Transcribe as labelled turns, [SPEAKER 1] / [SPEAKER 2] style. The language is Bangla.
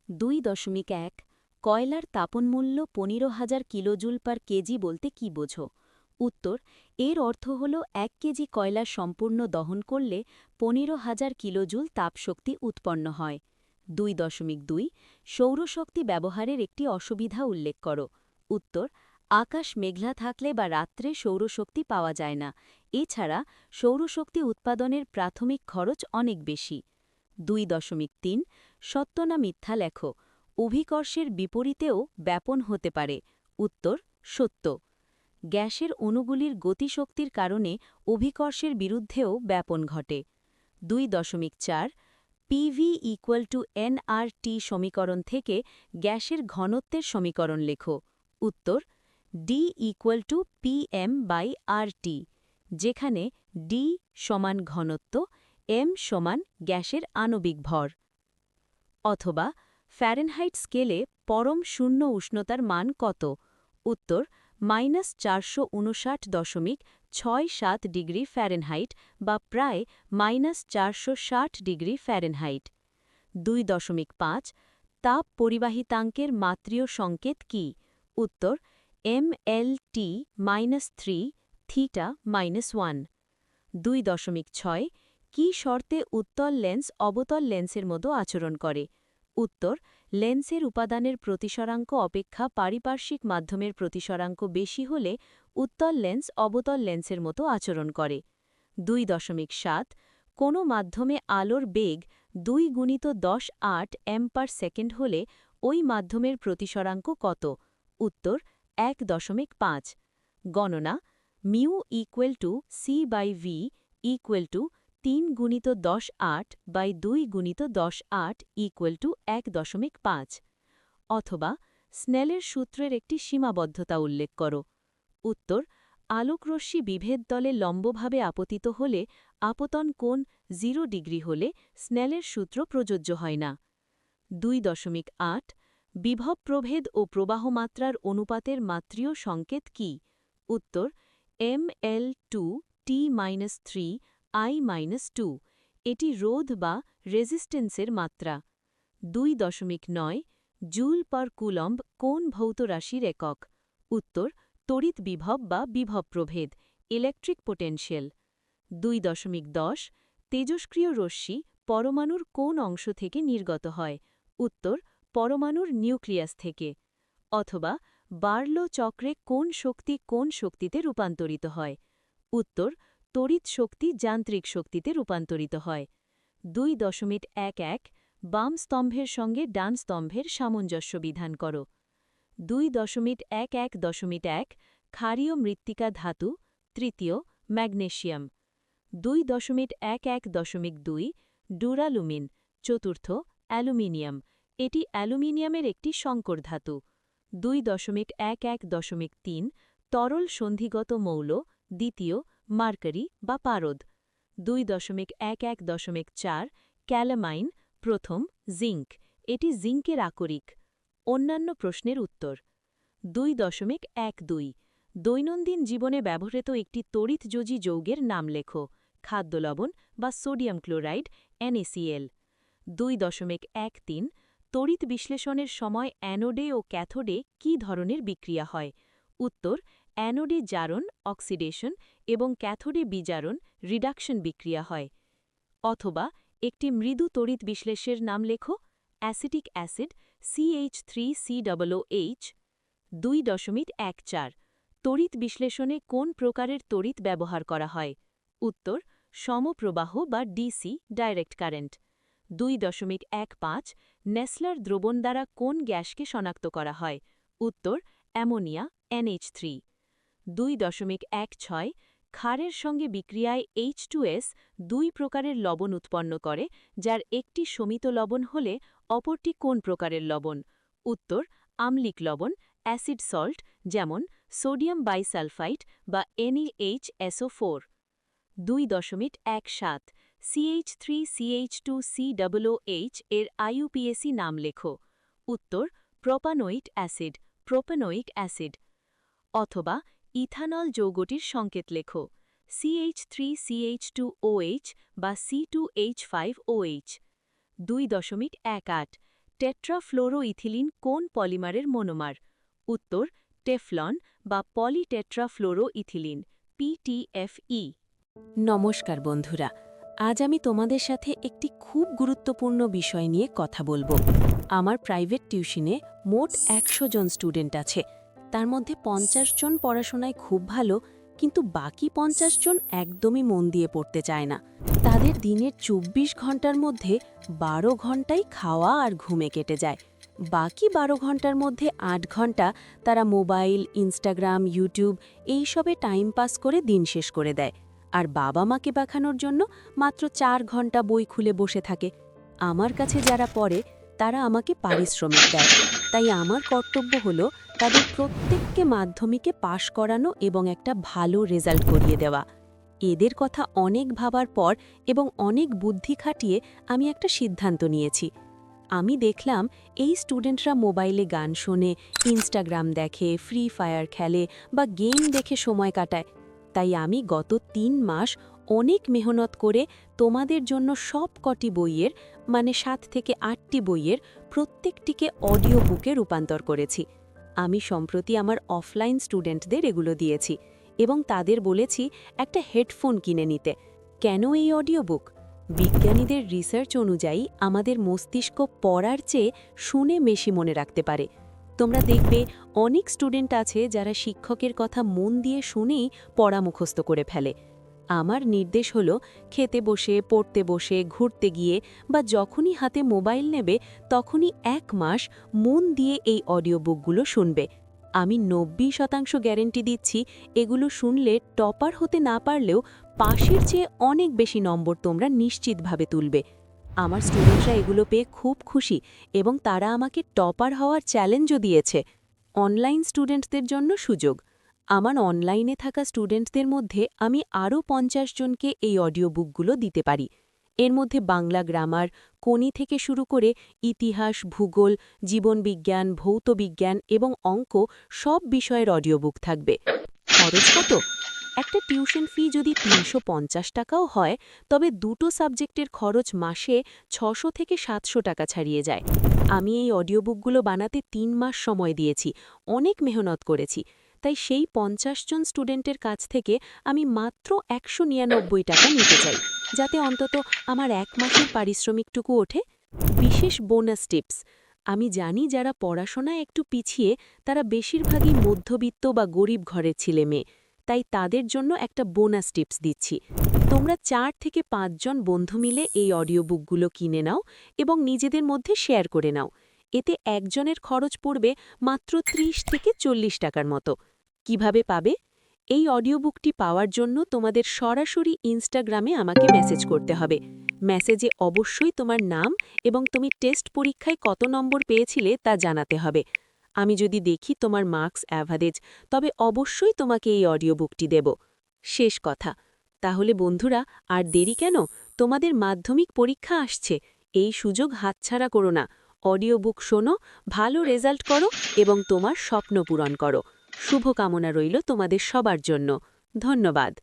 [SPEAKER 1] 2.1 কয়লার তাপনমূল্য 15,000 কিলোজুল পার কেজি বলতে কি বোঝো? উত্তর, এর অর্থ হল 1 কেজি কয়লা সম্পূর্ণ দহন করলে 15,000 কিলোজুল তাপশক্তি উৎপন্ন হয়। 2.2 সৌরশক্তি ব্যবহারের একটি অসুবিধা উল্লেখ করো। উত্তর, আকাশ মেঘলা থাকলে বা রাত্রে সৌরশক্তি পাওয়া যায় না। এছাড়া সৌরশক্তি উৎপাদনের প্রাথমিক খরচ অনেক বেশি। 2.3 সত্য না মিথ্যা লেখো। অভিকর্ষের বিপরীতেও ব্যাপন হতে পারে। উত্তর, সত্য। গ্যাসের অণুগুলির গতিশক্তির কারণে অভিকর্ষের বিরুদ্ধেও ব্যাপন ঘটে। 2.4 পিভি = nRT সমীকরণ থেকে গ্যাসের ঘনত্বের সমীকরণ লেখো। উত্তর, D = PM/RT, যেখানে D সমান ঘনত্ব, M সমান গ্যাসের আণবিক ভর। অথবা ফ্যারেনহাইট স্কেলে পরম শূন্য উষ্ণতার মান কত? উত্তর, -459.67 ডিগ্রি ফ্যারেনহাইট বা প্রায় -460 ডিগ্রি ফ্যারেনহাইট। 2.5 তাপ পরিবাহিতাঙ্কের মাত্রীয় সংকেত কি? উত্তর, MLT-3 θ-1। 2.6 কি শর্তে উত্তল লেন্স অবতল লেন্সের মতো আচরণ করে? উত্তর, লেন্সের উপাদানের প্রতিসরাঙ্ক অপেক্ষা পারিপার্শ্বিক মাধ্যমের প্রতিসরাঙ্ক বেশি হলে উত্তল লেন্স অবতল লেন্সের মতো আচরণ করে। 2.7 কোনো মাধ্যমে আলোর বেগ 2 × 10⁸ হলে ওই মাধ্যমের প্রতিসরাঙ্ক কত? উত্তর, 1.5। গণনা μ = c/v = 3 × 10⁸/2 × 10⁸ 1.5। অথবা স্নেলের সূত্রের একটি সীমাবদ্ধতা উল্লেখ করো। উত্তর, আলোকরশ্মি বিভেদ তলে লম্বভাবে আপতিত হলে আপতন কোণ 0 ডিগ্রি হলে স্নেলের সূত্র প্রযোজ্য হয় না। 2.8 বিভব প্রভেদ ও প্রবাহমাত্রার অনুপাতের মাত্রীয় সংকেত কি? উত্তর, ML2T-3I-2, এটি রোধ বা রেজিস্ট্যান্সের মাত্রা। 2.9 জুল পার কুলম্ব কোন ভৌত রাশির একক? উত্তর, তড়িৎ বিভব বা বিভব প্রভেদ, ইলেকট্রিক পোটেনশিয়াল। 2.10 তেজস্ক্রিয় রশ্মি পরমাণুর কোন অংশ থেকে নির্গত হয়? উত্তর, পরমাণুর নিউক্লিয়াস থেকে। অথবা বার্লো চক্রে কোন শক্তি কোন শক্তিতে রূপান্তরিত হয়? উত্তর, তড়িৎ শক্তি যান্ত্রিক শক্তিতে রূপান্তরিত হয়। 2.11 বাম স্তম্ভের সঙ্গে ডান স্তম্ভের সামঞ্জস্য বিধান করো। 2.11.1 ক্ষারীয় মৃত্তিকা ধাতু, তৃতীয় ম্যাগনেসিয়াম। 2.11.2 ডুরালুমিন, চতুর্থ অ্যালুমিনিয়াম, এটি অ্যালুমিনিয়ামের একটি সংকর ধাতু। 2.11.3 তরল সন্ধিগত মৌল, দ্বিতীয় মার্কারি বা পারদ। 2.11.4 ক্যালামাইন, প্রথম জিঙ্ক, এটি জিঙ্কের আকরিক। অন্যান্য প্রশ্নের উত্তর। 2.12 দৈনন্দিন জীবনে ব্যবহৃত একটি তড়িৎযোজী যৌগের নাম লেখো। খাদ্য লবণ বা সোডিয়াম ক্লোরাইড, NaCl। 2.13 তড়িৎ বিশ্লেষণের সময় অ্যানোডে ও ক্যাথোডে কী ধরনের বিক্রিয়া হয়? উত্তর, অ্যানোডে জারণ, অক্সিডেশন এবং ক্যাথোডে বিজারণ, রিডাকশন বিক্রিয়া হয়। অথবা একটি মৃদু তড়িৎ বিশ্লেষের নাম লেখো। Acetic acid, CH3COOH। 2.14 তড়িৎ বিশ্লেষণে কোন প্রকারের তড়িৎ ব্যবহার করা হয়? উত্তর, সমপ্রবাহ বা ডিসি, ডাইরেক্ট কারেন্ট। 2.15 নেসলার দ্রবণ দ্বারা কোন গ্যাসকে শনাক্ত করা হয়? উত্তর, অ্যামোনিয়া, NH3। 2.16 ক্ষারের সঙ্গে বিক্রিয়ায় H2S দুই প্রকারের লবণ উৎপন্ন করে, যার একটি শমিত লবণ হলে অপরটি কোন প্রকারের লবণ? উত্তর, আম্লিক লবণ, অ্যাসিড সল্ট, যেমন সোডিয়াম বাইসালফাইট বা NaHSO4। 2.17 CH3CH2COOH এর IUPAC নাম লেখো। উত্তর, প্রোপানোইক অ্যাসিড, প্রোপানোইক অ্যাসিড। অথবা ইথানল যৌগটির সংকেত লেখো। CH3CH2OH বা C2H5OH। 2.18 টেট্রাফ্লোরোইথিলিন কোন পলিমারের মনোমার? উত্তর টেফলন বা পলিটেট্রাফ্লোরোইথিলিন PTFE। নমস্কার বন্ধুরা, আজ আমি তোমাদের সাথে একটি খুব গুরুত্বপূর্ণ বিষয় নিয়ে কথা বলবো। আমার প্রাইভেট টিউশনে মোট ১০০ জন স্টুডেন্ট আছে। তার মধ্যে ৫০ জন পড়াশোনায় খুব ভালো, কিন্তু বাকি ৫০ জন একদমই মন দিয়ে পড়তে চায় না। তাদের দিনের ২৪ ঘন্টার মধ্যে ১২ ঘন্টাই খাওয়া আর ঘুমে কেটে যায়। বাকি ১২ ঘন্টার মধ্যে ৮ ঘন্টা তারা মোবাইল, ইনস্টাগ্রাম, ইউটিউব এইসবে টাইম পাস করে দিন শেষ করে দেয়। আর বাবা মাকে দেখানোর জন্য মাত্র ৪ ঘন্টা বই খুলে বসে থাকে। আমার কাছে যারা পড়ে তারা আমাকে পারিশ্রমিক দেয়, তাই আমার কর্তব্য হলো তাদের প্রত্যেককে মাধ্যমিকে পাশ করানো এবং একটা ভালো রেজাল্ট করিয়ে দেওয়া। এদের কথা অনেক ভাবার পর এবং অনেক বুদ্ধি খাটিয়ে আমি একটা সিদ্ধান্ত নিয়েছি। আমি দেখলাম এই স্টুডেন্টরা মোবাইলে গান শোনে, ইনস্টাগ্রাম দেখে, ফ্রি ফায়ার খেলে বা গেম দেখে সময় কাটায়। তাই আমি গত ৩ মাস অনেক মেহনত করে তোমাদের জন্য সব কটি বইয়ের, মানে ৭ থেকে ৮টি বইয়ের প্রত্যেকটিকে অডিও বুকে রূপান্তর করেছি। আমি সম্প্রতি আমার অফলাইন স্টুডেন্টদের এগুলো দিয়েছি এবং তাদের বলেছি একটা হেডফোন কিনে নিতে। কেন এই অডিও বুক? বিজ্ঞানীদের রিসার্চ অনুযায়ী আমাদের মস্তিষ্ক পড়ার চেয়ে শুনে বেশি মনে রাখতে পারে। তোমরা দেখবে অনেক স্টুডেন্ট আছে যারা শিক্ষকের কথা মন দিয়ে শুনেই পড়া মুখস্থ করে ফেলে। আমার নির্দেশ হলো খেতে বসে, পড়তে বসে, ঘুরতে গিয়ে বা যখনই হাতে মোবাইল নেবে তখনই ১ মাস মন দিয়ে এই অডিও বুকগুলো শুনবে। আমি ৯০% গ্যারেন্টি দিচ্ছি, এগুলো শুনলে টপার হতে না পারলেও পাশের চেয়ে অনেক বেশি নম্বর তোমরা নিশ্চিতভাবে তুলবে। আমার স্টুডেন্টরা এগুলো পেয়ে খুব খুশি এবং তারা আমাকে টপার হওয়ার চ্যালেঞ্জও দিয়েছে। অনলাইন স্টুডেন্টদের জন্য সুযোগ। আমার অনলাইনে থাকা স্টুডেন্টদের মধ্যে আমি আরও ৫০ জনকে এই অডিও বুকগুলো দিতে পারি। এর মধ্যে বাংলা গ্রামার, কোনি থেকে শুরু করে ইতিহাস, ভূগোল, জীবনবিজ্ঞান, ভৌতবিজ্ঞান এবং অঙ্ক সব বিষয়ের অডিও বুক থাকবে। খরচ কত? একটা টিউশন ফি যদি ৩৫০ টাকাও হয়, তবে দুটো সাবজেক্টের খরচ মাসে ৬০০ থেকে ৭০০ টাকা ছাড়িয়ে যায়। আমি এই অডিও বুকগুলো বানাতে ৩ মাস সময় দিয়েছি, অনেক মেহনত করেছি। তাই সেই ৫০ জন স্টুডেন্টের কাছ থেকে আমি মাত্র ১৯৯ টাকা নিতে চাই, যাতে অন্তত আমার ১ মাসের পারিশ্রমিকটুকু ওঠে। বিশেষ বোনাস টিপস। আমি জানি যারা পড়াশোনায় একটু পিছিয়ে তারা বেশিরভাগই মধ্যবিত্ত বা গরিব ঘরের ছেলে মেয়ে, তাই তাদের জন্য একটা বোনাস টিপস দিচ্ছি। তোমরা ৪ থেকে ৫ জন বন্ধু মিলে এই অডিও বুকগুলো কিনে নাও এবং নিজেদের মধ্যে শেয়ার করে নাও। এতে একজনের খরচ পড়বে মাত্র ৩০ থেকে ৪০ টাকার মতো। কিভাবে পাবে? এই অডিও বুকটি পাওয়ার জন্য তোমাদের সরাসরি ইনস্টাগ্রামে আমাকে মেসেজ করতে হবে। মেসেজে অবশ্যই তোমার নাম এবং তুমি টেস্ট পরীক্ষায় কত নম্বর পেয়েছিলে তা জানাতে হবে। আমি যদি দেখি তোমার মার্কস অ্যাভারেজ, তবে অবশ্যই তোমাকে এই অডিও বুকটি দেব। শেষ কথা, তাহলে বন্ধুরা আর দেরি কেন? তোমাদের মাধ্যমিক পরীক্ষা আসছে, এই সুযোগ হাতছাড়া করো না। অডিও বুক শোনো, ভালো রেজাল্ট করো এবং তোমার স্বপ্ন পূরণ করো। শুভকামনা রইল তোমাদের সবার জন্য। ধন্যবাদ।